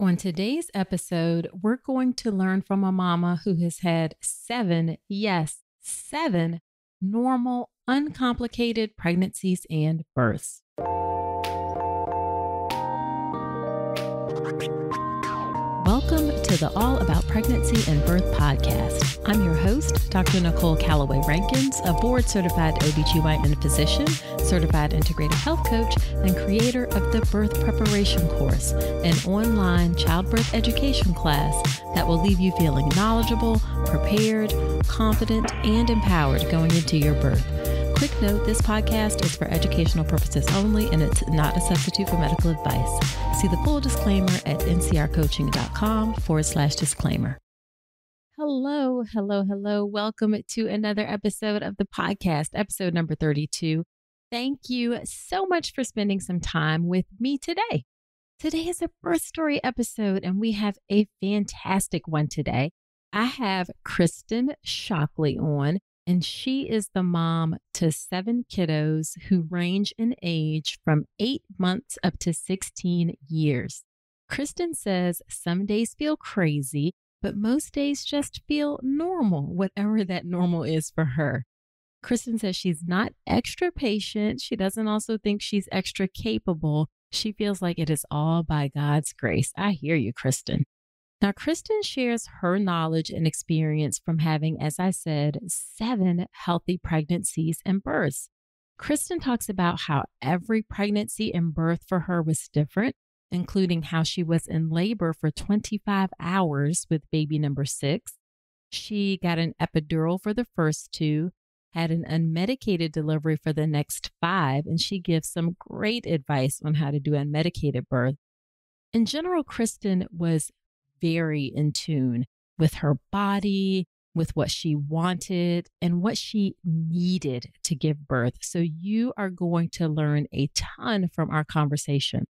On today's episode, we're going to learn from a mama who has had 7 normal, uncomplicated pregnancies and births. Welcome to the All About Pregnancy and Birth podcast. I'm your host, Dr. Nicole Calloway Rankins, a board-certified OB GYN physician, certified integrative health coach, and creator of the Birth Preparation Course, an online childbirth education class that will leave you feeling knowledgeable, prepared, confident, and empowered going into your birth. Quick note, this podcast is for educational purposes only, and it's not a substitute for medical advice. See the full disclaimer at ncrcoaching.com/disclaimer. Hello. Welcome to another episode of the podcast, episode number 32. Thank you so much for spending some time with me today. Today is a birth story episode, and we have a fantastic one today. I have Kristin Shockley on. And she is the mom to 7 kiddos who range in age from 8 months up to 16 years. Kristin says some days feel crazy, but most days just feel normal, whatever that normal is for her. Kristin says she's not extra patient. She doesn't also think she's extra capable. She feels like it is all by God's grace. I hear you, Kristin. Now, Kristin shares her knowledge and experience from having, as I said, 7 healthy pregnancies and births. Kristin talks about how every pregnancy and birth for her was different, including how she was in labor for 25 hours with baby number 6. She got an epidural for the first 2, had an unmedicated delivery for the next 5, and she gives some great advice on how to do unmedicated birth. In general, Kristin was very in tune with her body, with what she wanted and what she needed to give birth. So you are going to learn a ton from our conversation.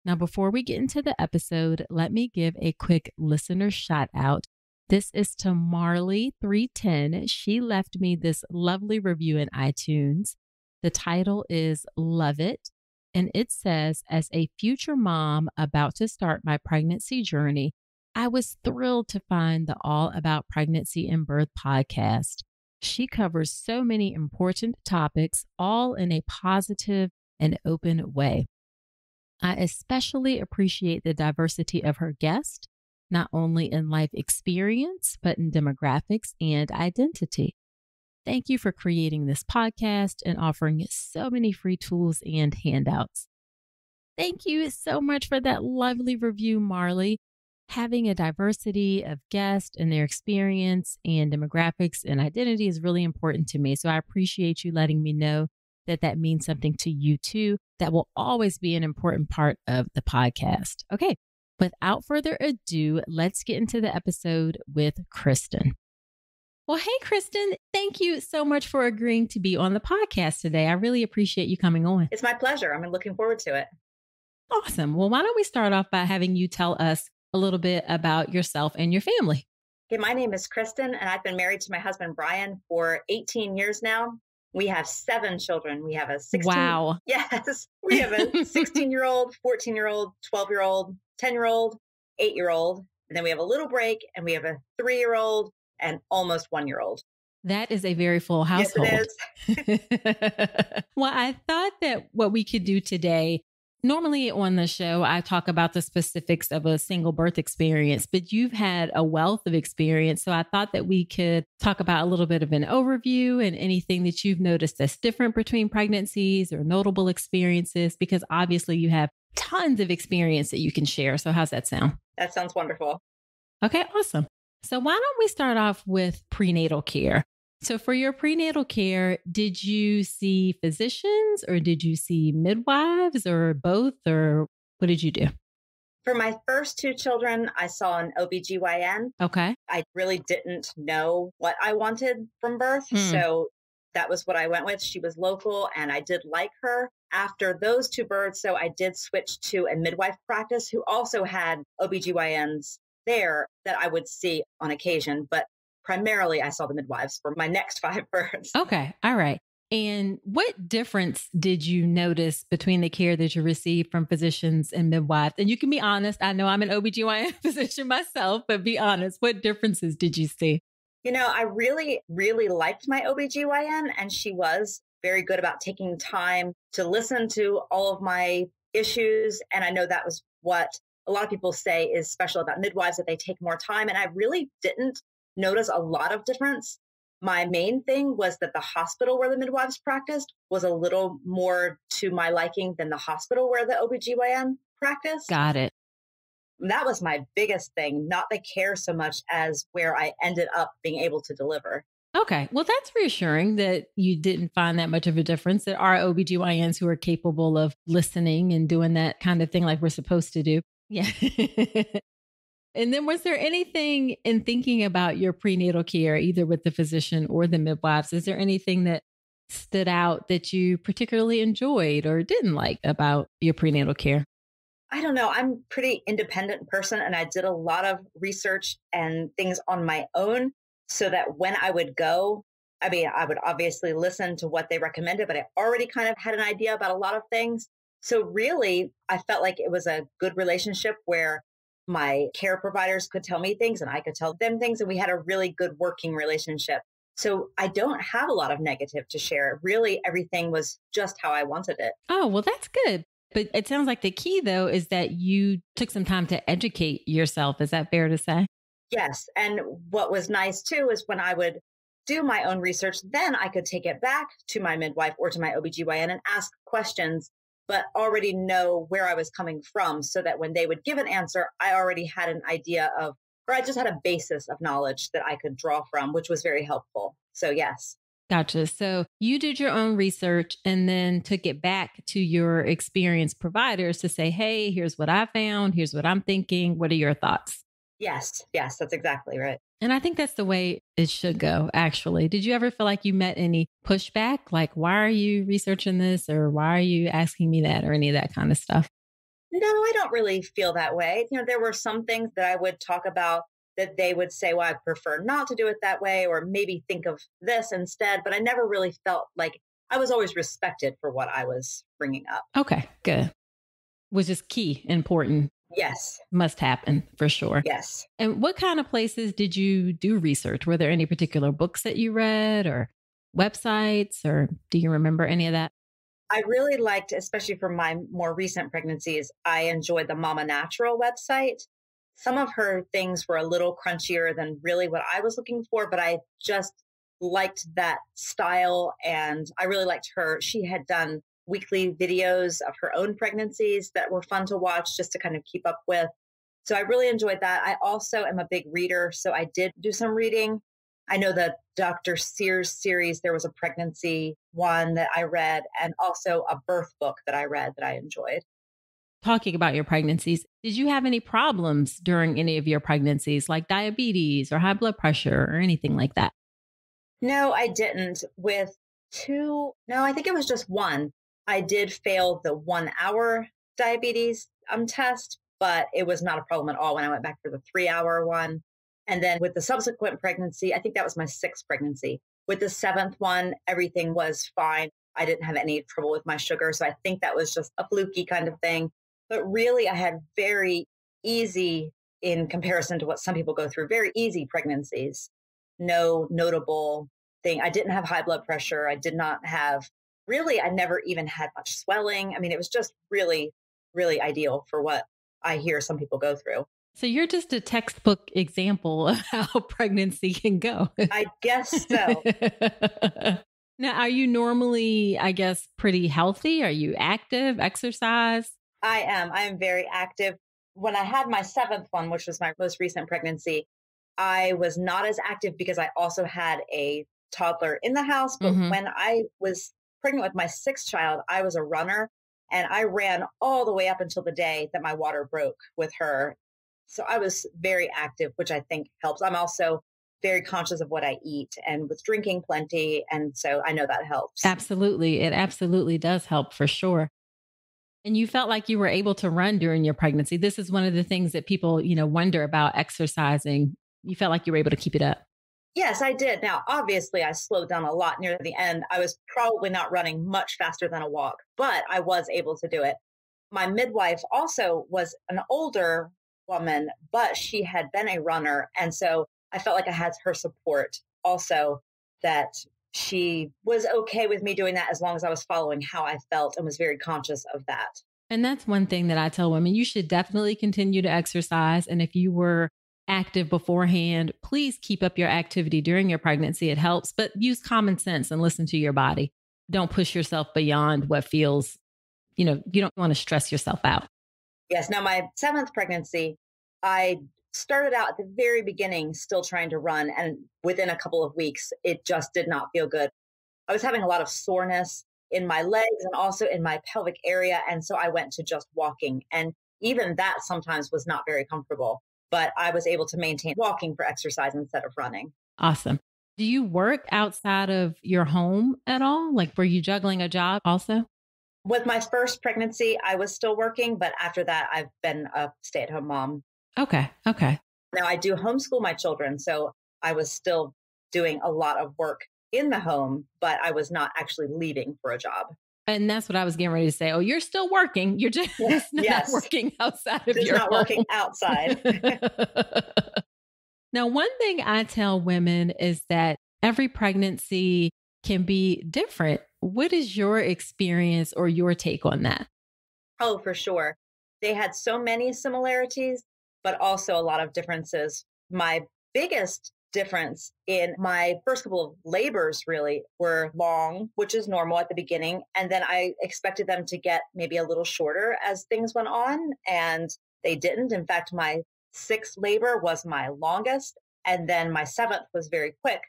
Now, before we get into the episode, let me give a quick listener shout out. This is to Marley310. She left me this lovely review in iTunes. The title is Love It. And it says, as a future mom about to start my pregnancy journey, I was thrilled to find the All About Pregnancy and Birth podcast. She covers so many important topics, all in a positive and open way. I especially appreciate the diversity of her guests, not only in life experience, but in demographics and identity. Thank you for creating this podcast and offering so many free tools and handouts. Thank you so much for that lovely review, Marley. Having a diversity of guests and their experience and demographics and identity is really important to me. So I appreciate you letting me know that that means something to you too. That will always be an important part of the podcast. Okay, without further ado, let's get into the episode with Kristin. Well, hey, Kristin, thank you so much for agreeing to be on the podcast today. I really appreciate you coming on. It's my pleasure. I'm looking forward to it. Awesome. Well, why don't we start off by having you tell us a little bit about yourself and your family. Okay, my name is Kristin, and I've been married to my husband, Brian, for 18 years now. We have 7 children. We have a 16. Wow. Yes. We have a 16-year-old, 14-year-old, 12-year-old, 10-year-old, 8-year-old. And then we have a little break, and we have a 3-year-old and almost 1-year-old. That is a very full household. Yes, it is. Well, I thought that what we could do today, normally on the show, I talk about the specifics of a single birth experience, but you've had a wealth of experience. So I thought that we could talk about a little bit of an overview and anything that you've noticed that's different between pregnancies or notable experiences, because obviously you have tons of experience that you can share. So how's that sound? That sounds wonderful. Okay, awesome. So why don't we start off with prenatal care? So for your prenatal care, did you see physicians or did you see midwives or both, or what did you do? For my first 2 children, I saw an OB GYN. Okay. I really didn't know what I wanted from birth. So that was what I went with. She was local and I did like her. After those 2 births, so I did switch to a midwife practice who also had OB-GYNs there that I would see on occasion. But primarily, I saw the midwives for my next 5 births. Okay. All right. And what difference did you notice between the care that you received from physicians and midwives? And you can be honest. I know I'm an OBGYN physician myself, but be honest. What differences did you see? I really, really liked my OB GYN, and she was very good about taking time to listen to all of my issues. And I know that was what a lot of people say is special about midwives, that they take more time. And I really didn't notice a lot of difference. My main thing was that the hospital where the midwives practiced was a little more to my liking than the hospital where the OB GYN practiced. Got it. That was my biggest thing, not the care so much as where I ended up being able to deliver. Okay. Well, that's reassuring that you didn't find that much of a difference. There are OBGYNs who are capable of listening and doing that kind of thing like we're supposed to do. Yeah. And then was there anything in thinking about your prenatal care, either with the physician or the midwives, is there anything that stood out that you particularly enjoyed or didn't like about your prenatal care? I don't know. I'm a pretty independent person, and I did a lot of research and things on my own, so that when I would go, I would obviously listen to what they recommended, but I already kind of had an idea about a lot of things. So really, I felt like it was a good relationship where my care providers could tell me things and I could tell them things, and we had a really good working relationship. So I don't have a lot of negative to share. Really, everything was just how I wanted it. Oh, well, that's good. But it sounds like the key, though, is that you took some time to educate yourself. Is that fair to say? Yes. And what was nice too is when I would do my own research, then I could take it back to my midwife or to my OB GYN and ask questions, but already know where I was coming from, so that when they would give an answer, I already had an idea of, or I just had a basis of knowledge that I could draw from, which was very helpful. So yes. Gotcha. So you did your own research and then took it back to your experienced providers to say, hey, here's what I found. Here's what I'm thinking. What are your thoughts? Yes. Yes, that's exactly right. And I think that's the way it should go, actually. Did you ever feel like you met any pushback? Like, why are you researching this? Or why are you asking me that? Or any of that kind of stuff? No, I don't really feel that way. There were some things that I would talk about that they would say, well, I prefer not to do it that way, or maybe think of this instead. But I never really felt like I was always respected for what I was bringing up. Okay, good. Which is key, important. Yes. Must happen for sure. Yes. And what kind of places did you do research? Were there any particular books that you read or websites, or do you remember any of that? I really liked, especially for my more recent pregnancies, I enjoyed the Mama Natural website. Some of her things were a little crunchier than really what I was looking for, but I just liked that style. And I really liked her. She had done weekly videos of her own pregnancies that were fun to watch just to kind of keep up with. So I really enjoyed that. I also am a big reader, so I did do some reading. I know the Dr. Sears series, there was a pregnancy one that I read, and also a birth book that I read that I enjoyed. Talking about your pregnancies, did you have any problems during any of your pregnancies, like diabetes or high blood pressure or anything like that? No, I didn't. I think it was just one. I did fail the 1 hour diabetes test, but it was not a problem at all when I went back for the 3 hour one. And then with the subsequent pregnancy, I think that was my 6th pregnancy. With the 7th one, everything was fine. I didn't have any trouble with my sugar. So I think that was just a fluky kind of thing. But really, I had very easy, in comparison to what some people go through, very easy pregnancies. No notable thing. I didn't have high blood pressure. I did not have, really, I never even had much swelling. I mean, it was just really, really ideal for what I hear some people go through. So you're just a textbook example of how pregnancy can go. I guess so. Now, are you normally, I guess, pretty healthy? Are you active, exercise? I am. I am very active. When I had my 7th one, which was my most recent pregnancy, I was not as active because I also had a toddler in the house. But when I was pregnant with my 6th child, I was a runner, and I ran all the way up until the day that my water broke with her. So I was very active, which I think helps. I'm also very conscious of what I eat and was drinking plenty. And so I know that helps. Absolutely. It absolutely does help for sure. And you felt like you were able to run during your pregnancy. This is one of the things that people, wonder about exercising. You felt like you were able to keep it up. Yes, I did. Now, obviously, I slowed down a lot near the end. I was probably not running much faster than a walk, but I was able to do it. My midwife also was an older woman, but she had been a runner. And so I felt like I had her support also, that she was okay with me doing that as long as I was following how I felt and was very conscious of that. And that's one thing that I tell women, you should definitely continue to exercise. And if you were active beforehand, please keep up your activity during your pregnancy. It helps, but use common sense and listen to your body. Don't push yourself beyond what feels, you don't want to stress yourself out. Yes. Now, my 7th pregnancy, I started out at the very beginning still trying to run. And within a couple of weeks, it just did not feel good. I was having a lot of soreness in my legs and also in my pelvic area. And so I went to just walking. And even that sometimes was not very comfortable, but I was able to maintain walking for exercise instead of running. Awesome. Do you work outside of your home at all? Like, were you juggling a job also? With my first pregnancy, I was still working, but after that, I've been a stay-at-home mom. Okay. Okay. Now, I do homeschool my children, so I was still doing a lot of work in the home, but I was not actually leaving for a job. And that's what I was getting ready to say. Oh, you're still working. You're just not working outside of your home. Not working outside. Now, one thing I tell women is that every pregnancy can be different. What is your experience or your take on that? Oh, for sure. They had so many similarities, but also a lot of differences. My biggest difference in my first couple of labors really were long, which is normal at the beginning. And then I expected them to get maybe a little shorter as things went on, and they didn't. In fact, my 6th labor was my longest, and then my 7th was very quick.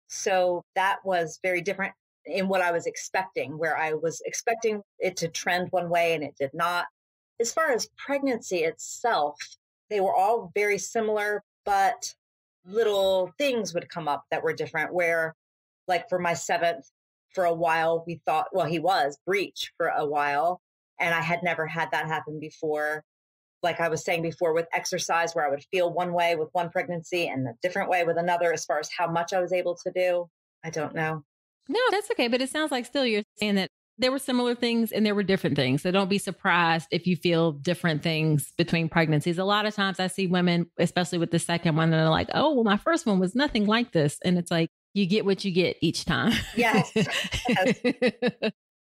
So that was very different in what I was expecting, where I was expecting it to trend one way and it did not. As far as pregnancy itself, they were all very similar, but little things would come up that were different, where like for my 7th, for a while, we thought, well, he was breech for a while. And I had never had that happen before. Like I was saying before with exercise, where I would feel one way with one pregnancy and a different way with another, as far as how much I was able to do. I don't know. No, that's okay. But it sounds like still you're saying that there were similar things and there were different things. So don't be surprised if you feel different things between pregnancies. A lot of times I see women, especially with the second one, that are like, oh, well, my first one was nothing like this. And it's like, you get what you get each time. Yes.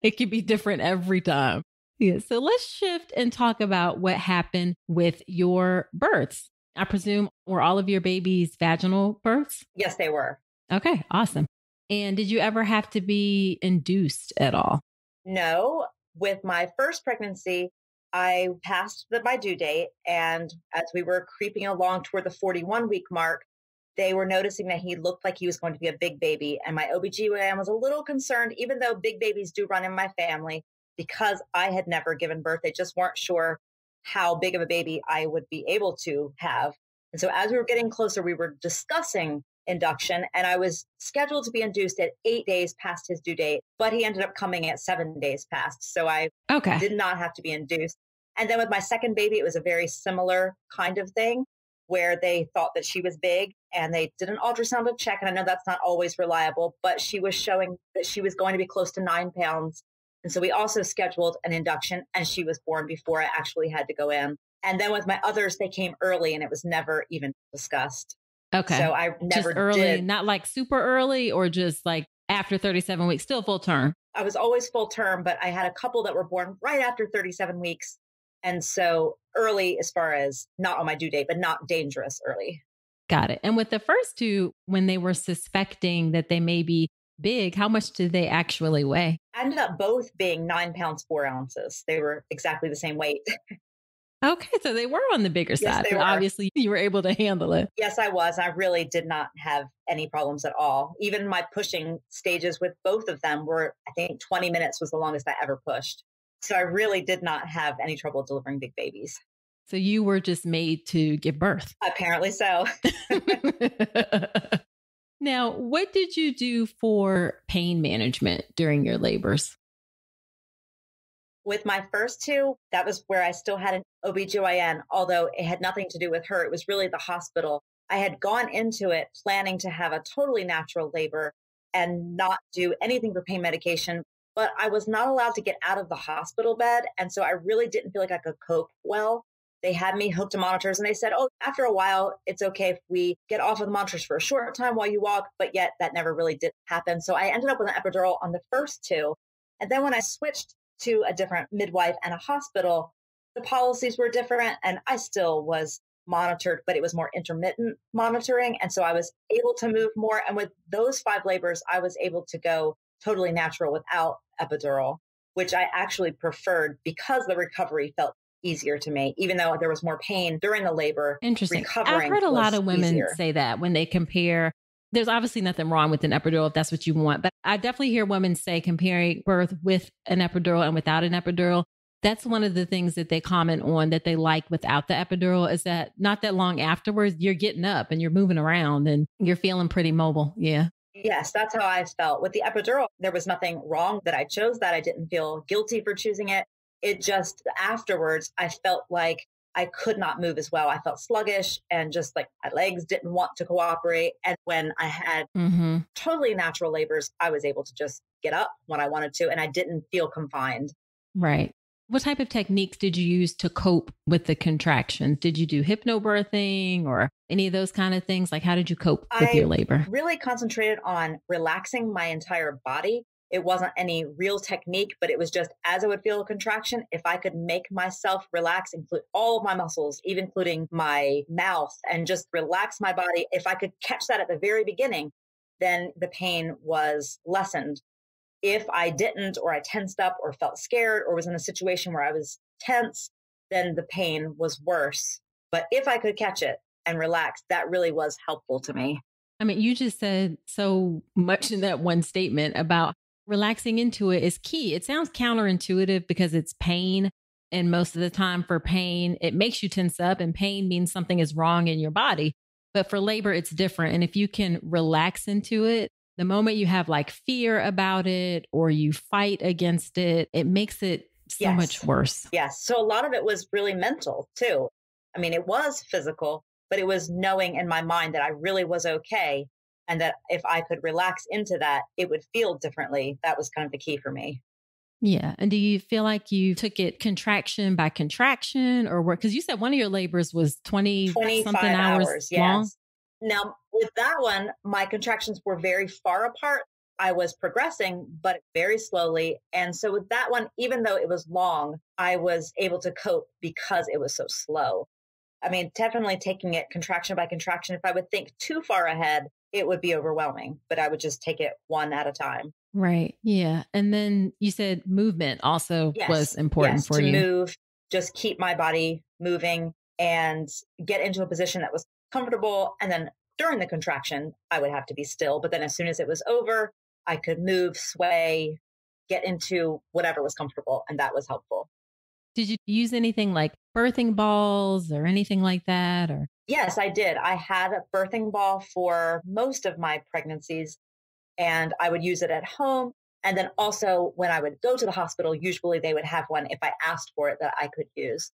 It could be different every time. Yeah. So let's shift and talk about what happened with your births. I presume, were all of your babies vaginal births? Yes, they were. Okay. Awesome. And did you ever have to be induced at all? No. With my first pregnancy, I passed my due date. And as we were creeping along toward the 41-week mark, they were noticing that he looked like he was going to be a big baby. And my OB GYN was a little concerned, even though big babies do run in my family, because I had never given birth. They just weren't sure how big of a baby I would be able to have. And so as we were getting closer, we were discussing induction, and I was scheduled to be induced at 8 days past his due date, but he ended up coming at 7 days past. So I did not have to be induced. And then with my second baby, it was a very similar kind of thing, where they thought that she was big and they did an ultrasound to check. And I know that's not always reliable, but she was showing that she was going to be close to 9 pounds. And so we also scheduled an induction, and she was born before I actually had to go in. And then with my others, they came early and it was never even discussed. Okay. So I never just early, did. Not like super early, or just like after 37 weeks, still full term. I was always full term, but I had a couple that were born right after 37 weeks. And so early, as far as not on my due date, but not dangerous early. Got it. And with the first two, when they were suspecting that they may be big, how much did they actually weigh? I ended up both being 9 pounds, 4 ounces. They were exactly the same weight. Okay. So they were on the bigger side, but obviously you were able to handle it. Yes, I was. I really did not have any problems at all. Even my pushing stages with both of them were, I think 20 minutes was the longest I ever pushed. So I really did not have any trouble delivering big babies. So you were just made to give birth. Apparently so. Now, what did you do for pain management during your labors? With my first two, that was where I still had an OB GYN, although it had nothing to do with her. It was really the hospital. I had gone into it planning to have a totally natural labor and not do anything for pain medication, but I was not allowed to get out of the hospital bed. And so I really didn't feel like I could cope well. They had me hooked to monitors and they said, oh, after a while, it's okay if we get off of the monitors for a short time while you walk. But yet that never really did happen. So I ended up with an epidural on the first two. And then when I switched to a different midwife and a hospital, the policies were different. And I still was monitored, but it was more intermittent monitoring. And so I was able to move more. And with those 5 labors, I was able to go totally natural without epidural, which I actually preferred because the recovery felt easier to me, even though there was more pain during the labor. Interesting. I've heard a lot of women say that when they compare. There's obviously nothing wrong with an epidural if that's what you want, but I definitely hear women say comparing birth with an epidural and without an epidural. That's one of the things that they comment on that they like without the epidural is that not that long afterwards, you're getting up and you're moving around and you're feeling pretty mobile. Yeah. Yes, that's how I felt. With the epidural, there was nothing wrong that I chose that. I didn't feel guilty for choosing it. It just afterwards, I felt like I could not move as well. I felt sluggish and just like my legs didn't want to cooperate. And when I had totally natural labors, I was able to just get up when I wanted to, and I didn't feel confined. Right. What type of techniques did you use to cope with the contractions? Did you do hypnobirthing or any of those kind of things? Like, how did you cope with your labor? I really concentrated on relaxing my entire body. It wasn't any real technique, but it was just as I would feel a contraction, if I could make myself relax, include all of my muscles, even including my mouth, and just relax my body, if I could catch that at the very beginning, then the pain was lessened. If I didn't, or I tensed up or felt scared or was in a situation where I was tense, then the pain was worse. But if I could catch it and relax, that really was helpful to me. I mean, you just said so much in that one statement about relaxing into it is key. It sounds counterintuitive because it's pain. And most of the time for pain, it makes you tense up, and pain means something is wrong in your body. But for labor, it's different. And if you can relax into it, the moment you have like fear about it or you fight against it, it makes it so much worse. Yes. So a lot of it was really mental too. I mean, it was physical, but it was knowing in my mind that I really was okay. And that if I could relax into that, it would feel differently. That was kind of the key for me. Yeah. And do you feel like you took it contraction by contraction or what? Because you said one of your labors was 25 something hours long. Yes. Now, with that one, my contractions were very far apart. I was progressing, but very slowly. And so with that one, even though it was long, I was able to cope because it was so slow. I mean, definitely taking it contraction by contraction. If I would think too far ahead, it would be overwhelming, but I would just take it one at a time. Right. Yeah. And then you said movement also was important for you. To move, just keep my body moving and get into a position that was comfortable. And then during the contraction, I would have to be still. But then as soon as it was over, I could move, sway, get into whatever was comfortable. And that was helpful. Did you use anything like birthing balls or anything like that? Or yes, I did. I had a birthing ball for most of my pregnancies, and I would use it at home. And then also when I would go to the hospital, usually they would have one if I asked for it that I could use.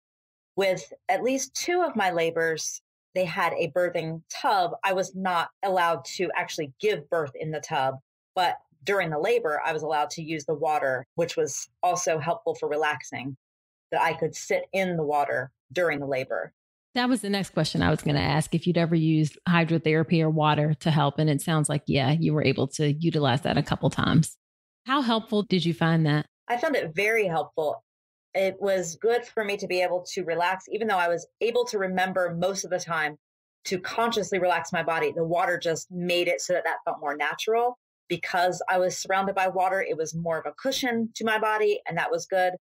With at least 2 of my labors, they had a birthing tub. I was not allowed to actually give birth in the tub, but during the labor, I was allowed to use the water, which was also helpful for relaxing, that I could sit in the water during the labor. That was the next question I was going to ask, if you'd ever used hydrotherapy or water to help. And it sounds like, yeah, you were able to utilize that a couple times. How helpful did you find that? I found it very helpful. It was good for me to be able to relax, even though I was able to remember most of the time to consciously relax my body. The water just made it so that that felt more natural. Because I was surrounded by water, it was more of a cushion to my body, and that was good.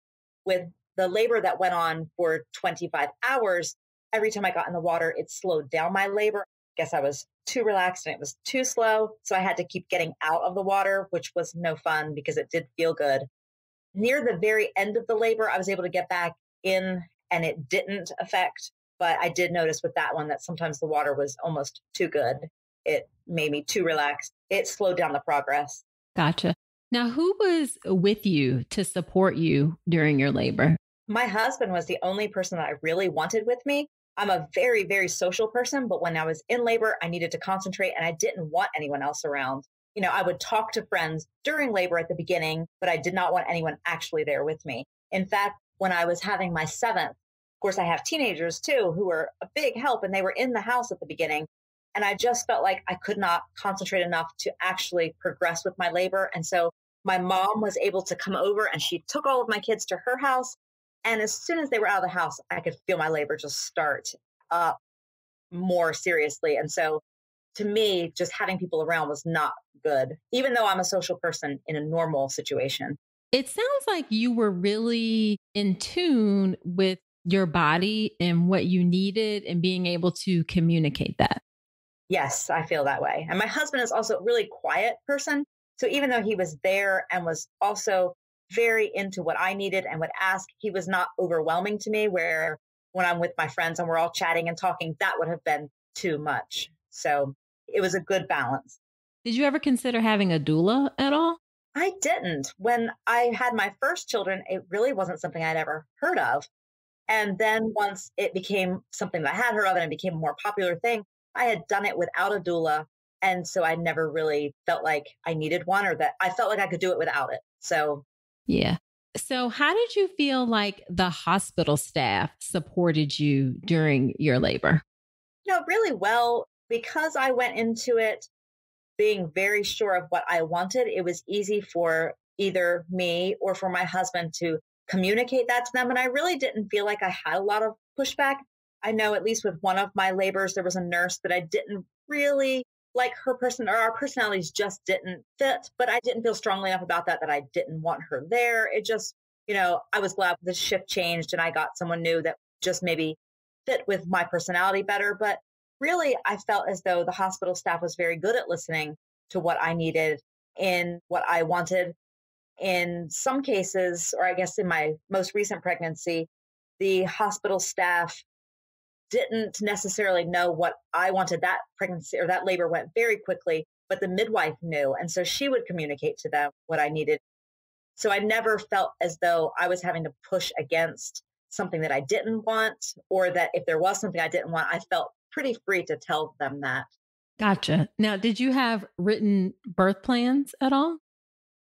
With the labor that went on for 25 hours, every time I got in the water, it slowed down my labor. I guess I was too relaxed and it was too slow. So I had to keep getting out of the water, which was no fun because it did feel good. Near the very end of the labor, I was able to get back in and it didn't affect. But I did notice with that one that sometimes the water was almost too good. It made me too relaxed. It slowed down the progress. Gotcha. Now, who was with you to support you during your labor? My husband was the only person that I really wanted with me. I'm a very, very social person, but when I was in labor, I needed to concentrate and I didn't want anyone else around. I would talk to friends during labor at the beginning, but I did not want anyone actually there with me. In fact, when I was having my seventh, of course, I have teenagers too, who were a big help and they were in the house at the beginning. And I just felt like I could not concentrate enough to actually progress with my labor. And so my mom was able to come over and she took all of my kids to her house. And as soon as they were out of the house, I could feel my labor just start up more seriously. And so to me, just having people around was not good, even though I'm a social person in a normal situation. It sounds like you were really in tune with your body and what you needed and being able to communicate that. Yes, I feel that way. And my husband is also a really quiet person. So even though he was there and was also very into what I needed and would ask, he was not overwhelming to me, where when I'm with my friends and we're all chatting and talking, that would have been too much. So it was a good balance. Did you ever consider having a doula at all? I didn't. When I had my first children, it really wasn't something I'd ever heard of. And then once it became something that I had heard of and it became a more popular thing, I had done it without a doula. And so I never really felt like I needed one, or that I felt like I could do it without it. So, yeah. So how did you feel like the hospital staff supported you during your labor? Really well, because I went into it being very sure of what I wanted. It was easy for either me or for my husband to communicate that to them. And I really didn't feel like I had a lot of pushback. I know at least with one of my labors, there was a nurse that I didn't really like her person, or our personalities just didn't fit, but I didn't feel strongly enough about that I didn't want her there. It just, I was glad the shift changed and I got someone new that just maybe fit with my personality better. But really, I felt as though the hospital staff was very good at listening to what I needed and what I wanted. In some cases, or I guess in my most recent pregnancy, the hospital staff didn't necessarily know what I wanted. That pregnancy or that labor went very quickly, but the midwife knew. And so she would communicate to them what I needed. So I never felt as though I was having to push against something that I didn't want, or that if there was something I didn't want, I felt pretty free to tell them that. Gotcha. Now, did you have written birth plans at all?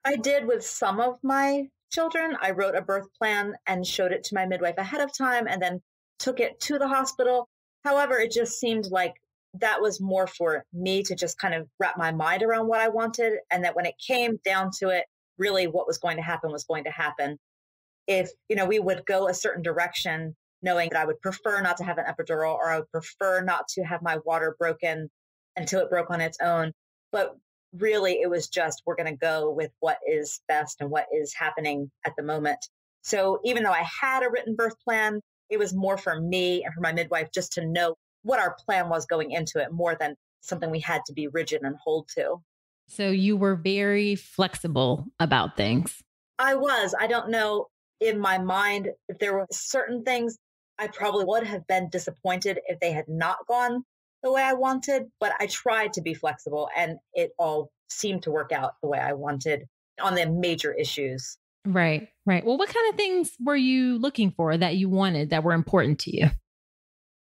I did with some of my children. I wrote a birth plan and showed it to my midwife ahead of time and then took it to the hospital. However, it just seemed like that was more for me to just kind of wrap my mind around what I wanted. And that when it came down to it, really what was going to happen was going to happen. If, we would go a certain direction, knowing that I would prefer not to have an epidural, or I would prefer not to have my water broken until it broke on its own. But really, it was just, we're going to go with what is best and what is happening at the moment. So even though I had a written birth plan, it was more for me and for my midwife just to know what our plan was going into it, more than something we had to be rigid and hold to. So you were very flexible about things. I was. I don't know in my mind if there were certain things I probably would have been disappointed if they had not gone the way I wanted, but I tried to be flexible and it all seemed to work out the way I wanted on the major issues. Right, right. Well, what kind of things were you looking for that you wanted that were important to you?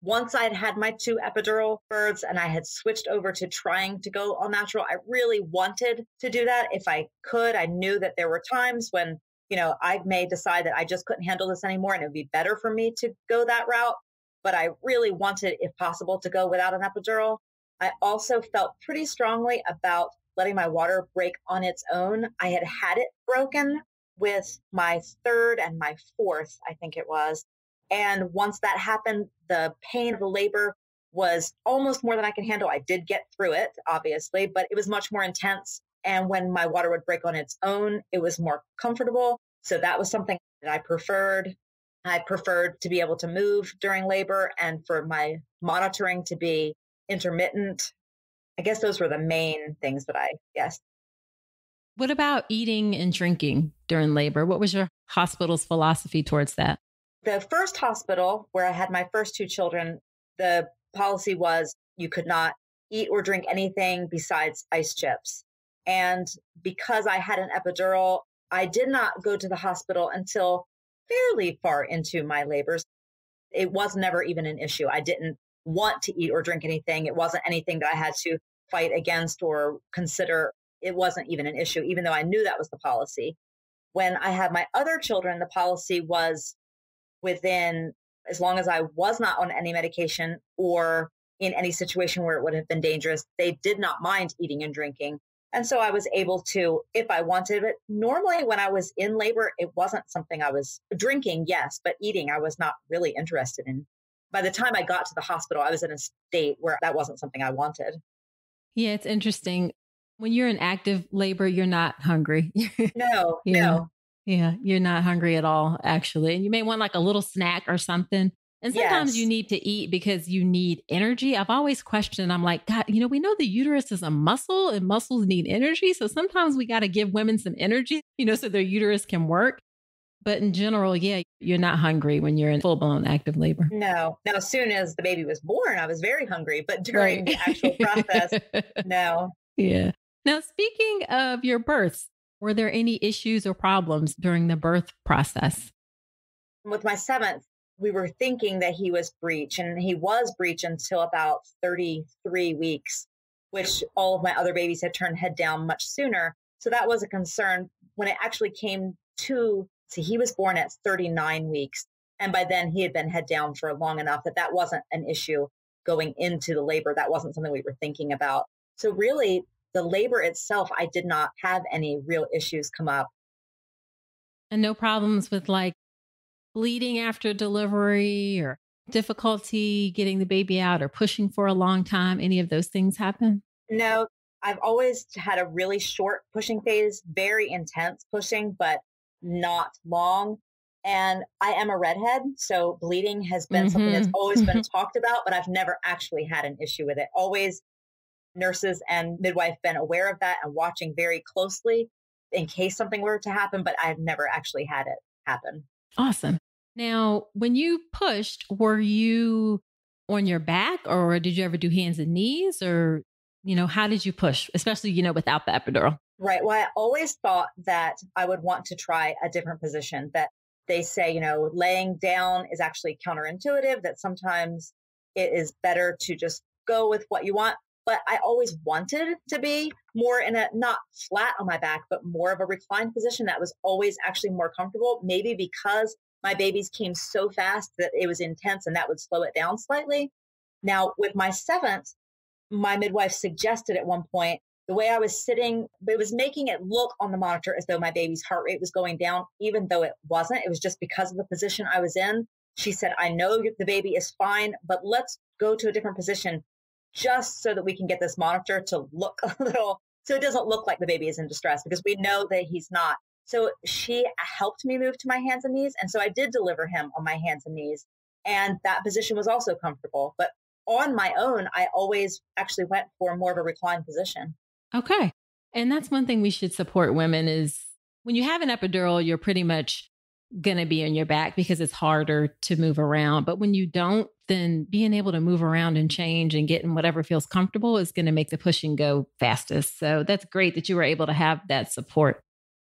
Once I'd had my 2 epidural births and I had switched over to trying to go all natural, I really wanted to do that if I could. I knew that there were times when, I may decide that I just couldn't handle this anymore and it would be better for me to go that route. But I really wanted, if possible, to go without an epidural. I also felt pretty strongly about letting my water break on its own. I had had it broken with my 3rd and my 4th, I think it was. And once that happened, the pain of the labor was almost more than I could handle. I did get through it, obviously, but it was much more intense. And when my water would break on its own, it was more comfortable. So that was something that I preferred. I preferred to be able to move during labor and for my monitoring to be intermittent. I guess those were the main things that I guessed. What about eating and drinking during labor? What was your hospital's philosophy towards that? The first hospital where I had my first 2 children, the policy was you could not eat or drink anything besides ice chips. And because I had an epidural, I did not go to the hospital until fairly far into my labors. It was never even an issue. I didn't want to eat or drink anything. It wasn't anything that I had to fight against or consider. It wasn't even an issue, even though I knew that was the policy. When I had my other children, the policy was within, as long as I was not on any medication or in any situation where it would have been dangerous, they did not mind eating and drinking. And so I was able to, if I wanted it. Normally, when I was in labor, it wasn't something I was drinking, yes, but eating, I was not really interested in. By the time I got to the hospital, I was in a state where that wasn't something I wanted. Yeah, it's interesting. When you're in active labor, you're not hungry. No, Yeah. no. Yeah, you're not hungry at all, actually. And you may want like a little snack or something. And sometimes you Yes. need to eat because you need energy. I've always questioned, I'm like, God, we know the uterus is a muscle and muscles need energy. So sometimes we got to give women some energy, so their uterus can work. But in general, yeah, you're not hungry when you're in full blown active labor. No. Now, as soon as the baby was born, I was very hungry. But during the actual process, no. Yeah. Now, speaking of your births, were there any issues or problems during the birth process? With my seventh, we were thinking that he was breech, and he was breech until about 33 weeks, which all of my other babies had turned head down much sooner. So that was a concern. When it actually came to, see, he was born at 39 weeks. And by then he had been head down for long enough that wasn't an issue going into the labor. That wasn't something we were thinking about. So really, the labor itself, I did not have any real issues come up. And no problems with like bleeding after delivery or difficulty getting the baby out or pushing for a long time? Any of those things happen? No, I've always had a really short pushing phase, very intense pushing, but not long. And I am a redhead, so bleeding has been something that's always been talked about, but I've never actually had an issue with it. Always nurses and midwife been aware of that and watching very closely in case something were to happen, but I've never actually had it happen. Awesome. Now, when you pushed, were you on your back or did you ever do hands and knees or, how did you push, especially, without the epidural? Right. Well, I always thought that I would want to try a different position, that they say, laying down is actually counterintuitive, that sometimes it is better to just go with what you want. But I always wanted to be more in a, not flat on my back, but more of a reclined position that was always actually more comfortable, maybe because my babies came so fast that it was intense and that would slow it down slightly. Now, with my seventh, my midwife suggested at one point, the way I was sitting, it was making it look on the monitor as though my baby's heart rate was going down, even though it wasn't. It was just because of the position I was in. She said, I know the baby is fine, but let's go to a different position just so that we can get this monitor to look a little, so it doesn't look like the baby is in distress, because we know that he's not. So she helped me move to my hands and knees. And so I did deliver him on my hands and knees. And that position was also comfortable. But on my own, I always actually went for more of a reclined position. Okay. And that's one thing we should support women is when you have an epidural, you're pretty much going to be on your back because it's harder to move around. But when you don't, then being able to move around and change and get in whatever feels comfortable is going to make the pushing go fastest. So that's great that you were able to have that support.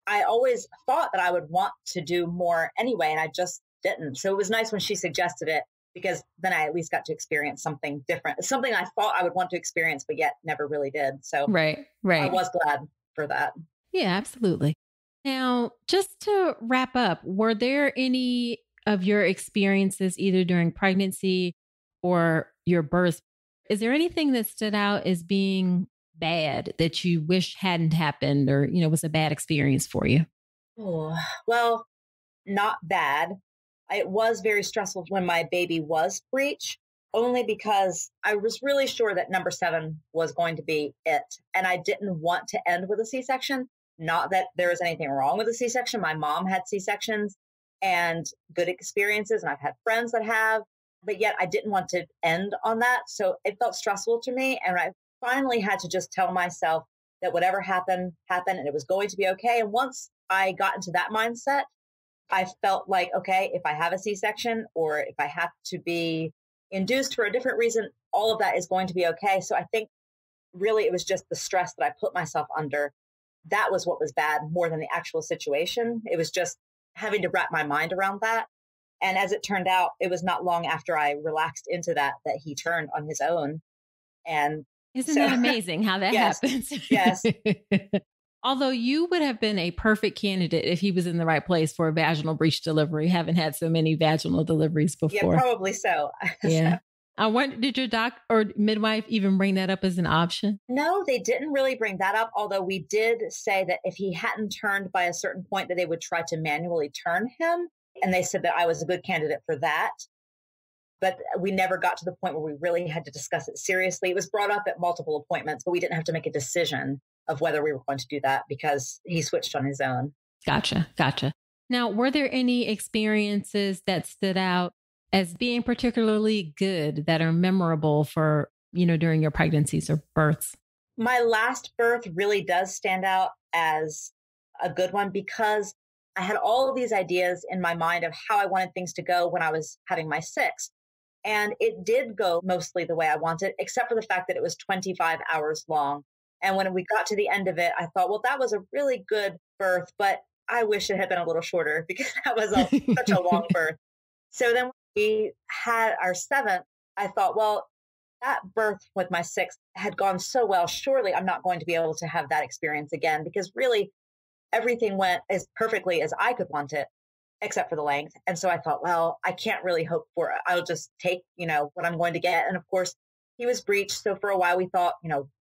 I always thought that I would want to do more anyway, and I just didn't. So it was nice when she suggested it, because then I at least got to experience something different, something I thought I would want to experience, but yet never really did. So right. I was glad for that. Yeah, absolutely. Now, just to wrap up, were there any of your experiences either during pregnancy or your birth? Is there anything that stood out as being bad that you wish hadn't happened or, was a bad experience for you? Oh, well, not bad. It was very stressful when my baby was breech, only because I was really sure that number 7 was going to be it. And I didn't want to end with a C-section. Not that there was anything wrong with a C-section. My mom had C-sections and good experiences, and I've had friends that have, but yet I didn't want to end on that. So it felt stressful to me. And I finally had to just tell myself that whatever happened, happened, and it was going to be okay. And once I got into that mindset, I felt like, okay, if I have a C-section or if I have to be induced for a different reason, all of that is going to be okay. So I think really it was just the stress that I put myself under. That was what was bad more than the actual situation. It was just having to wrap my mind around that. And as it turned out, it was not long after I relaxed into that he turned on his own. And isn't that amazing how that yes, happens? yes. Although you would have been a perfect candidate if he was in the right place for a vaginal breech delivery. Haven't had so many vaginal deliveries before. Yeah, probably so. Yeah. I wonder, did your doc or midwife even bring that up as an option? No, they didn't really bring that up. Although we did say that if he hadn't turned by a certain point, that they would try to manually turn him. And they said that I was a good candidate for that. But we never got to the point where we really had to discuss it seriously. It was brought up at multiple appointments, but we didn't have to make a decision of whether we were going to do that because he switched on his own. Gotcha. Now, were there any experiences that stood out as being particularly good that are memorable for, during your pregnancies or births? My last birth really does stand out as a good one because I had all of these ideas in my mind of how I wanted things to go when I was having my sixth. And it did go mostly the way I wanted, except for the fact that it was 25 hours long. And when we got to the end of it, I thought, well, that was a really good birth, but I wish it had been a little shorter because that was such a long birth. So then when we had our seventh, I thought, well, that birth with my sixth had gone so well. Surely I'm not going to be able to have that experience again because really everything went as perfectly as I could want it, except for the length. And so I thought, well, I can't really hope for it. I'll just take, what I'm going to get. And of course, he was breech. So for a while we thought,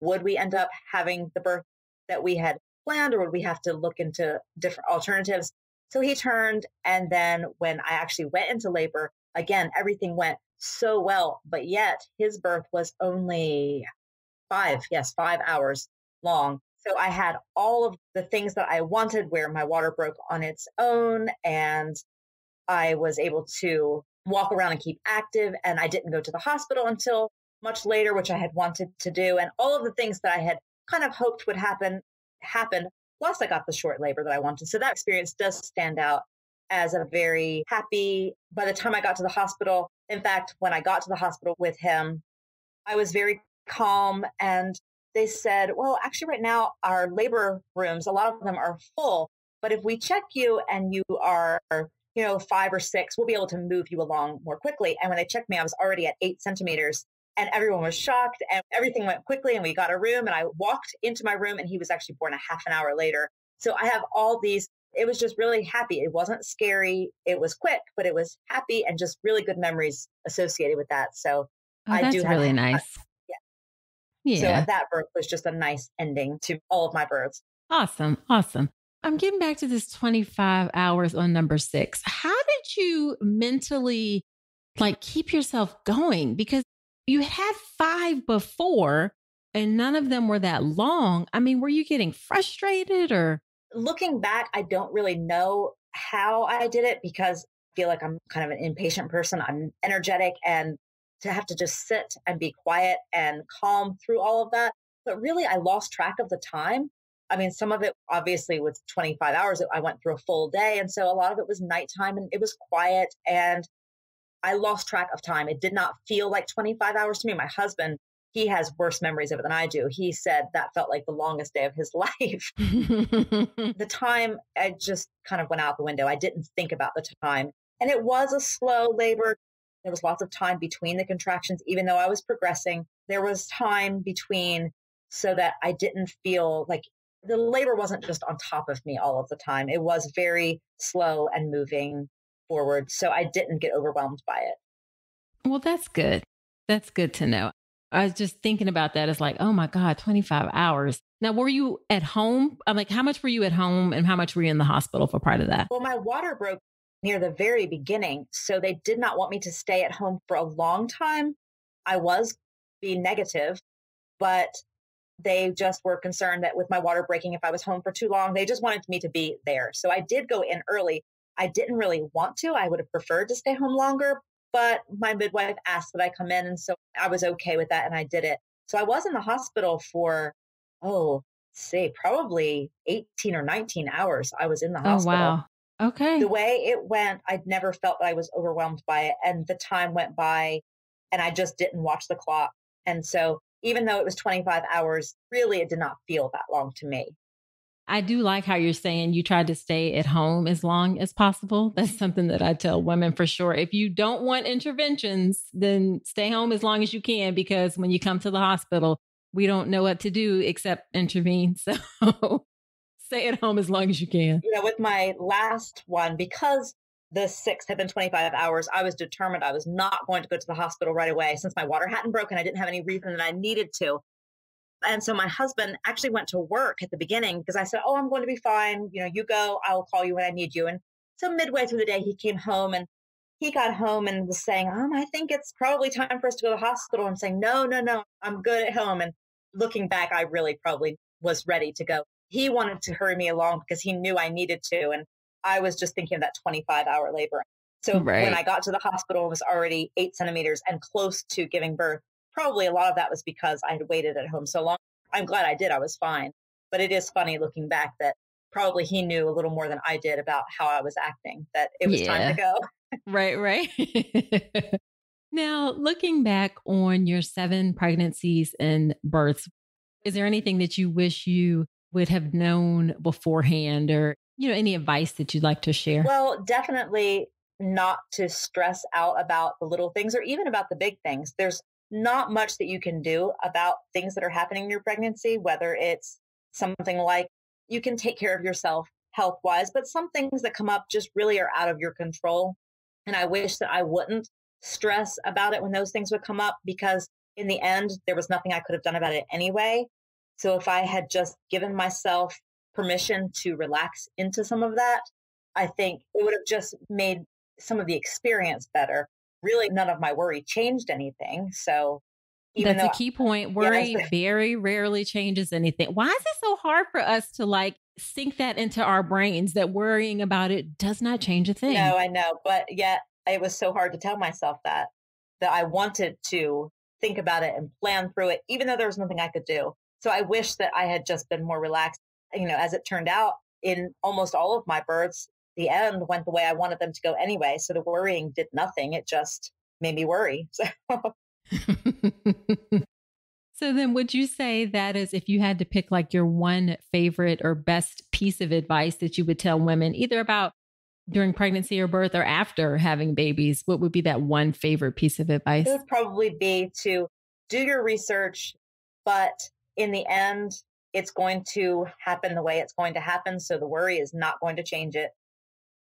would we end up having the birth that we had planned or would we have to look into different alternatives? So he turned. And then when I actually went into labor, again, everything went so well, but yet his birth was only 5 hours long. So I had all of the things that I wanted where my water broke on its own and I was able to walk around and keep active. And I didn't go to the hospital until much later, which I had wanted to do. And all of the things that I had kind of hoped would happen happened. Plus I got the short labor that I wanted. So that experience does stand out as a very happy, by the time I got to the hospital, in fact, when I got to the hospital with him, I was very calm and they said, well, actually right now our labor rooms, a lot of them are full, but if we check you and you are, 5 or 6, we'll be able to move you along more quickly. And when they checked me, I was already at 8 centimeters and everyone was shocked and everything went quickly and we got a room and I walked into my room and he was actually born a half an hour later. So I have all these, it was just really happy. It wasn't scary. It was quick, but it was happy and just really good memories associated with that. So I do have really nice. Yeah. So that birth was just a nice ending to all of my births. Awesome. I'm getting back to this 25 hours on number 6. How did you mentally keep yourself going? Because you had 5 before and none of them were that long. I mean, were you getting frustrated or? Looking back, I don't really know how I did it because I feel like I'm kind of an impatient person. I'm energetic and to have to just sit and be quiet and calm through all of that. But really, I lost track of the time. I mean, some of it obviously was 25 hours. I went through a full day. And so a lot of it was nighttime and it was quiet and I lost track of time. It did not feel like 25 hours to me. My husband, he has worse memories of it than I do. He said that felt like the longest day of his life. The time, I just kind of went out the window. I didn't think about the time. And it was a slow labor. There was lots of time between the contractions, even though I was progressing. There was time between so that I didn't feel like the labor wasn't just on top of me all of the time. It was very slow and moving forward. So I didn't get overwhelmed by it. Well, that's good. That's good to know. I was just thinking about that. It's like, oh my God, 25 hours. Now, were you at home? I'm like, how much were you at home and how much were you in the hospital for part of that? Well, my water broke near the very beginning. So they did not want me to stay at home for a long time. I was being negative, but they just were concerned that with my water breaking, if I was home for too long, they just wanted me to be there. So I did go in early. I didn't really want to. I would have preferred to stay home longer, but my midwife asked that I come in. And so I was okay with that. And I did it. So I was in the hospital for, probably 18 or 19 hours. I was in the hospital. Oh, wow. Okay. The way it went, I'd never felt that I was overwhelmed by it. And the time went by and I just didn't watch the clock. And so even though it was 25 hours, really, it did not feel that long to me. I do like how you're saying you try to stay at home as long as possible. That's something that I tell women for sure. If you don't want interventions, then stay home as long as you can, because when you come to the hospital, we don't know what to do except intervene. So stay at home as long as you can. With my last one, because the 6 had been 25 hours, I was determined I was not going to go to the hospital right away. Since my water hadn't broken, I didn't have any reason that I needed to. And so my husband actually went to work at the beginning because I said, "Oh, I'm going to be fine. You go, I'll call you when I need you." And so midway through the day, he came home and he got home and was saying, "I think it's probably time for us to go to the hospital." I'm saying, "No, no, no, I'm good at home." And looking back, I really probably was ready to go. He wanted to hurry me along because he knew I needed to. And I was just thinking of that 25-hour labor. So when I got to the hospital, it was already 8 centimeters and close to giving birth. Probably a lot of that was because I had waited at home so long. I'm glad I did. I was fine. But it is funny looking back that probably he knew a little more than I did about how I was acting, that it was time to go. Right. Now, looking back on your 7 pregnancies and births, is there anything that you wish you would have known beforehand, or, any advice that you'd like to share? Well, definitely not to stress out about the little things or even about the big things. There's not much that you can do about things that are happening in your pregnancy, whether it's something like you can take care of yourself health wise, but some things that come up just really are out of your control. And I wish that I wouldn't stress about it when those things would come up, because in the end, there was nothing I could have done about it anyway. So if I had just given myself permission to relax into some of that, I think it would have just made some of the experience better. Really, none of my worry changed anything. So that's a key point. Worry very rarely changes anything. Why is it so hard for us to sink that into our brains that worrying about it does not change a thing? No, I know. But yet it was so hard to tell myself that I wanted to think about it and plan through it, even though there was nothing I could do. So I wish that I had just been more relaxed. As it turned out, in almost all of my births, the end went the way I wanted them to go anyway. So the worrying did nothing. It just made me worry. So then would you say that is, if you had to pick your one favorite or best piece of advice that you would tell women, either about during pregnancy or birth or after having babies, what would be that one favorite piece of advice? It would probably be to do your research, but in the end, it's going to happen the way it's going to happen. So the worry is not going to change it.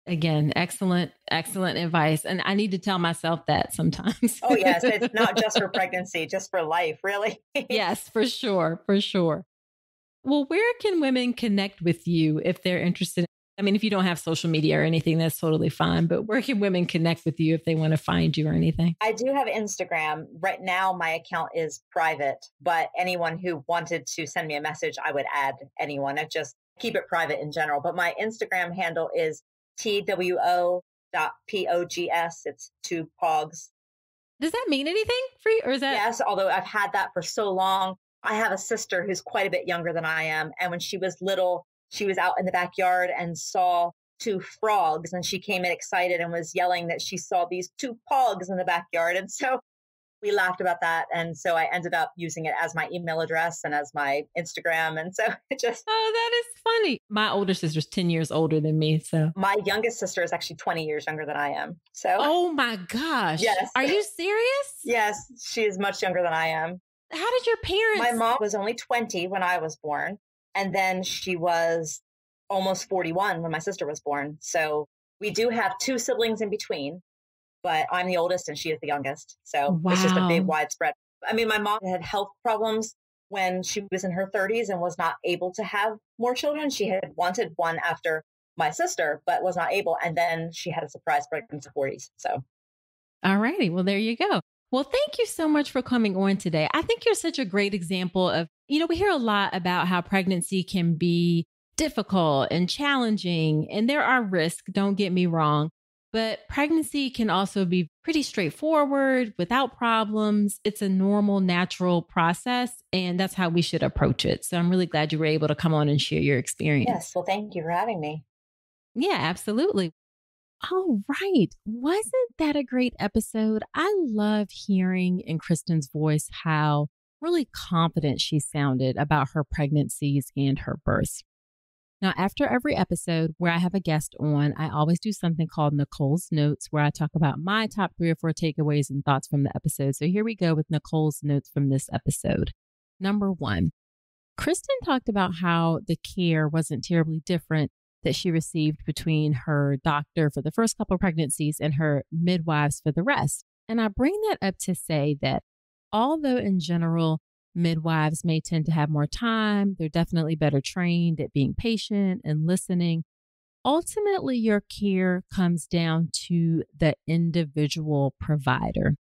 Again, excellent advice. And I need to tell myself that sometimes. Oh, yes. It's not just for pregnancy, just for life, really. Yes, for sure. For sure. Well, where can women connect with you if they're interested? I mean, if you don't have social media or anything, that's totally fine. But where can women connect with you if they want to find you or anything? I do have Instagram. Right now, my account is private, but anyone who wanted to send me a message, I would add anyone. I just keep it private in general. But my Instagram handle is TWO.POGS. It's 2 pogs. Does that mean anything for you? Or is that? Yes, although I've had that for so long. I have a sister who's quite a bit younger than I am. And when she was little, she was out in the backyard and saw 2 frogs. And she came in excited and was yelling that she saw these 2 pogs in the backyard. And so we laughed about that. And so I ended up using it as my email address and as my Instagram. And so it just... Oh, that is funny. My older sister's 10 years older than me. So my youngest sister is actually 20 years younger than I am. So... Oh my gosh. Yes. Are you serious? Yes. She is much younger than I am. How did your parents... My mom was only 20 when I was born. And then she was almost 41 when my sister was born. So we do have 2 siblings in between. But I'm the oldest and she is the youngest. So It's just a big widespread. I mean, my mom had health problems when she was in her 30s and was not able to have more children. She had wanted one after my sister, but was not able. And then she had a surprise pregnancy at 40s. So. All righty. Well, there you go. Well, thank you so much for coming on today. I think you're such a great example of, we hear a lot about how pregnancy can be difficult and challenging, and there are risks, don't get me wrong. But pregnancy can also be pretty straightforward, without problems. It's a normal, natural process, and that's how we should approach it. So I'm really glad you were able to come on and share your experience. Yes. Well, thank you for having me. Yeah, absolutely. All right. Wasn't that a great episode? I love hearing in Kristin's voice how really confident she sounded about her pregnancies and her births. Now, after every episode where I have a guest on, I always do something called Nicole's Notes, where I talk about my top 3 or 4 takeaways and thoughts from the episode. So here we go with Nicole's notes from this episode. Number 1, Kristin talked about how the care wasn't terribly different that she received between her doctor for the first couple of pregnancies and her midwives for the rest. And I bring that up to say that although in general, midwives may tend to have more time, they're definitely better trained at being patient and listening. Ultimately, your care comes down to the individual provider.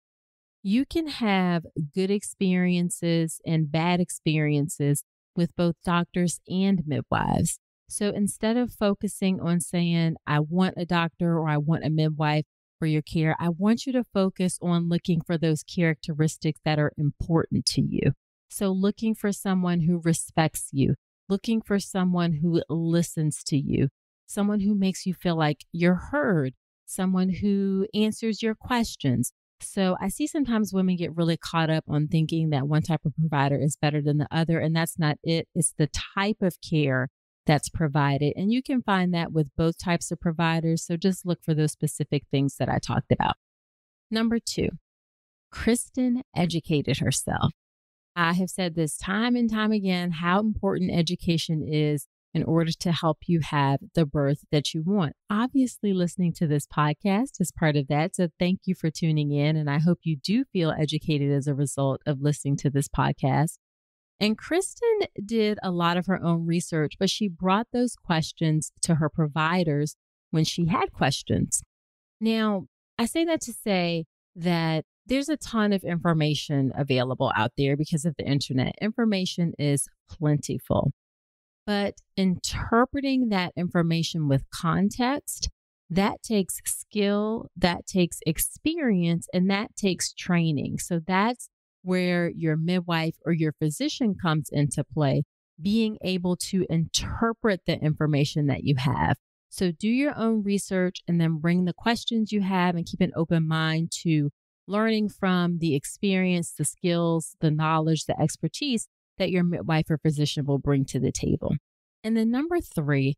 You can have good experiences and bad experiences with both doctors and midwives. So instead of focusing on saying, I want a doctor or I want a midwife for your care, I want you to focus on looking for those characteristics that are important to you. So looking for someone who respects you, looking for someone who listens to you, someone who makes you feel like you're heard, someone who answers your questions. So I see sometimes women get really caught up on thinking that one type of provider is better than the other, and that's not it. It's the type of care that's provided. And you can find that with both types of providers. So just look for those specific things that I talked about. Number 2, Kristin educated herself. I have said this time and time again, how important education is in order to help you have the birth that you want. Obviously, listening to this podcast is part of that. So thank you for tuning in. And I hope you do feel educated as a result of listening to this podcast. And Kristin did a lot of her own research, but she brought those questions to her providers when she had questions. Now, I say that to say that there's a ton of information available out there because of the internet. Information is plentiful, but interpreting that information with context, that takes skill, that takes experience, and that takes training. So that's where your midwife or your physician comes into play, being able to interpret the information that you have. So do your own research and then bring the questions you have and keep an open mind to learning from the experience, the skills, the knowledge, the expertise that your midwife or physician will bring to the table. And then number 3,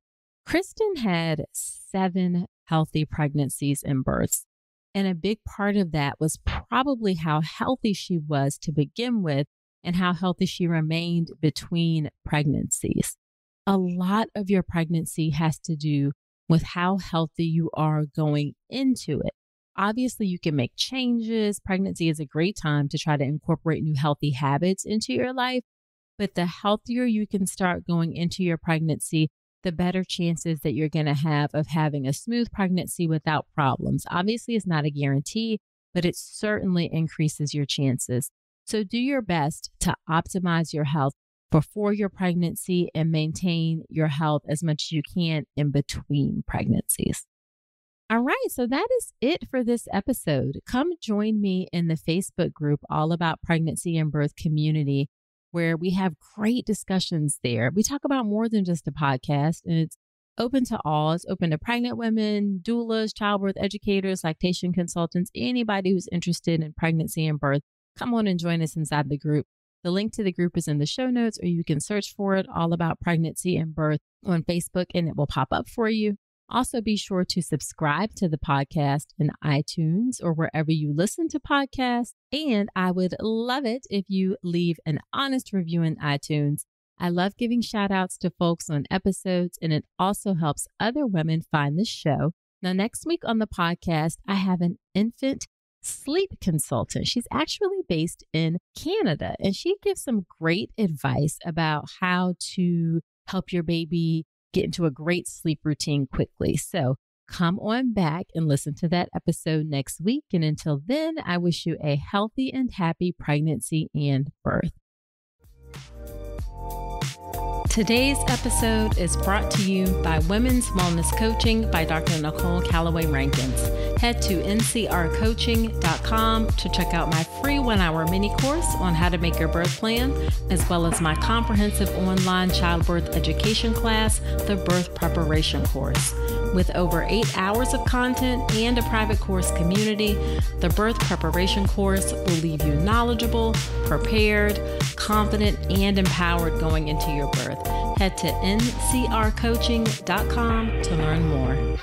Kristin had 7 healthy pregnancies and births. And a big part of that was probably how healthy she was to begin with and how healthy she remained between pregnancies. A lot of your pregnancy has to do with how healthy you are going into it. Obviously, you can make changes. Pregnancy is a great time to try to incorporate new healthy habits into your life. But the healthier you can start going into your pregnancy, the better chances that you're going to have of having a smooth pregnancy without problems. Obviously, it's not a guarantee, but it certainly increases your chances. So do your best to optimize your health before your pregnancy and maintain your health as much as you can in between pregnancies. All right, so that is it for this episode. Come join me in the Facebook group All About Pregnancy and Birth Community, where we have great discussions there. We talk about more than just a podcast, and it's open to all. It's open to pregnant women, doulas, childbirth educators, lactation consultants, anybody who's interested in pregnancy and birth. Come on and join us inside the group. The link to the group is in the show notes, or you can search for it, All About Pregnancy and Birth, on Facebook, and it will pop up for you. Also, be sure to subscribe to the podcast in iTunes or wherever you listen to podcasts. And I would love it if you leave an honest review in iTunes. I love giving shout outs to folks on episodes, and it also helps other women find the show. Now, next week on the podcast, I have an infant sleep consultant. She's actually based in Canada, and she gives some great advice about how to help your baby get into a great sleep routine quickly. So come on back and listen to that episode next week. And until then, I wish you a healthy and happy pregnancy and birth. Today's episode is brought to you by Women's Wellness Coaching by Dr. Nicole Calloway Rankins. Head to ncrcoaching.com to check out my free 1-hour mini course on how to make your birth plan, as well as my comprehensive online childbirth education class, the Birth Preparation Course. With over 8 hours of content and a private course community, the birth preparation course will leave you knowledgeable, prepared, confident, and empowered going into your birth. Head to ncrcoaching.com to learn more.